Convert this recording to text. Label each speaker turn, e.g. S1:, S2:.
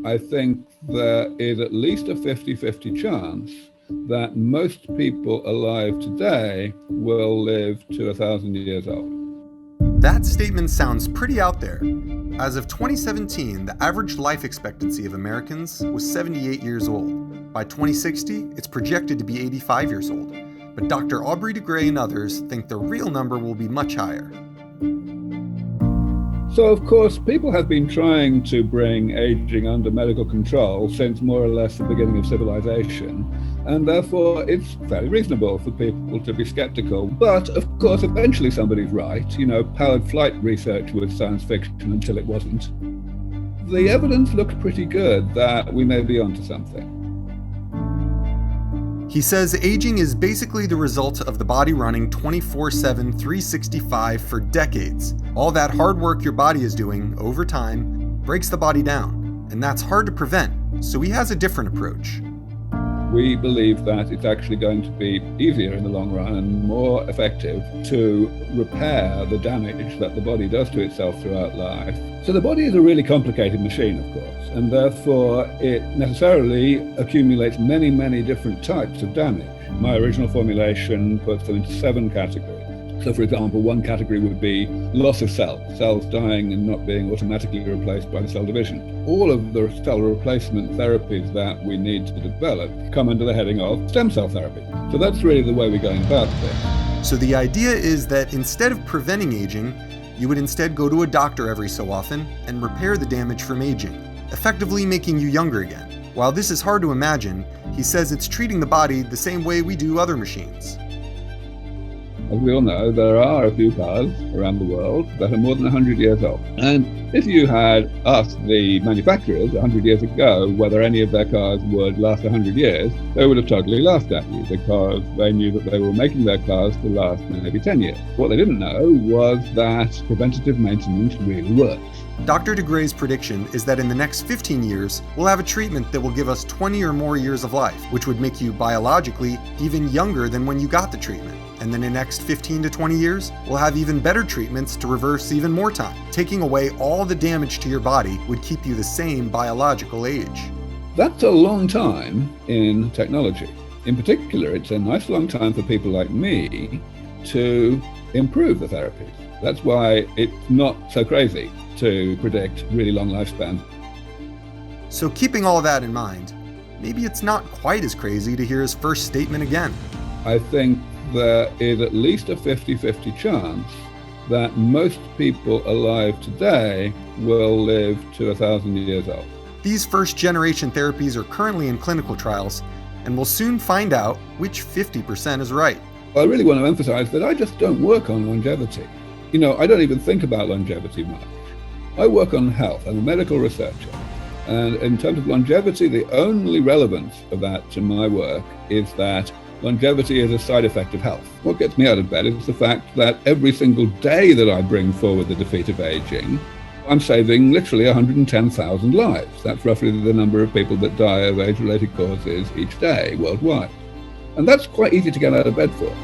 S1: I think there is at least a 50-50 chance that most people alive today will live to 1,000 years old.
S2: That statement sounds pretty out there. As of 2017, the average life expectancy of Americans was 78 years old. By 2060, it's projected to be 85 years old. But Dr. Aubrey de Grey and others think the real number will be much higher.
S1: So, of course, people have been trying to bring aging under medical control since more or less the beginning of civilization, and therefore it's fairly reasonable for people to be skeptical. But, of course, eventually somebody's right. Powered flight research was science fiction until it wasn't. The evidence looks pretty good that we may be onto something.
S2: He says aging is basically the result of the body running 24/7, 365 for decades. All that hard work your body is doing over time breaks the body down, and that's hard to prevent, so he has a different approach.
S1: We believe that it's actually going to be easier in the long run and more effective to repair the damage that the body does to itself throughout life. So the body is a really complicated machine, of course, and therefore it necessarily accumulates many, many different types of damage. My original formulation puts them into 7 categories. So, for example, one category would be loss of cells dying and not being automatically replaced by the cell division. All of the cell replacement therapies that we need to develop come under the heading of stem cell therapy. So that's really the way we're going about this.
S2: So the idea is that instead of preventing aging, you would instead go to a doctor every so often and repair the damage from aging, effectively making you younger again. While this is hard to imagine, he says it's treating the body the same way we do other machines.
S1: As we all know, there are a few cars around the world that are more than 100 years old. And if you had asked the manufacturers 100 years ago whether any of their cars would last 100 years, they would have totally laughed at you because they knew that they were making their cars to last maybe 10 years. What they didn't know was that preventative maintenance really works.
S2: Dr. de Grey's prediction is that in the next 15 years, we'll have a treatment that will give us 20 or more years of life, which would make you biologically even younger than when you got the treatment. And then in the next 15 to 20 years, we'll have even better treatments to reverse even more time. Taking away all the damage to your body would keep you the same biological age.
S1: That's a long time in technology. In particular, it's a nice long time for people like me to improve the therapies. That's why it's not so crazy to predict really long lifespans.
S2: So keeping all of that in mind, maybe it's not quite as crazy to hear his first statement again.
S1: I think there is at least a 50-50 chance that most people alive today will live to 1,000 years old.
S2: These first-generation therapies are currently in clinical trials, and we'll soon find out which 50% is right.
S1: I really want to emphasize that I just don't work on longevity. I don't even think about longevity much. I work on health. I'm a medical researcher. And in terms of longevity, the only relevance of that to my work is that longevity is a side effect of health. What gets me out of bed is the fact that every single day that I bring forward the defeat of aging, I'm saving literally 110,000 lives. That's roughly the number of people that die of age-related causes each day worldwide. And that's quite easy to get out of bed for.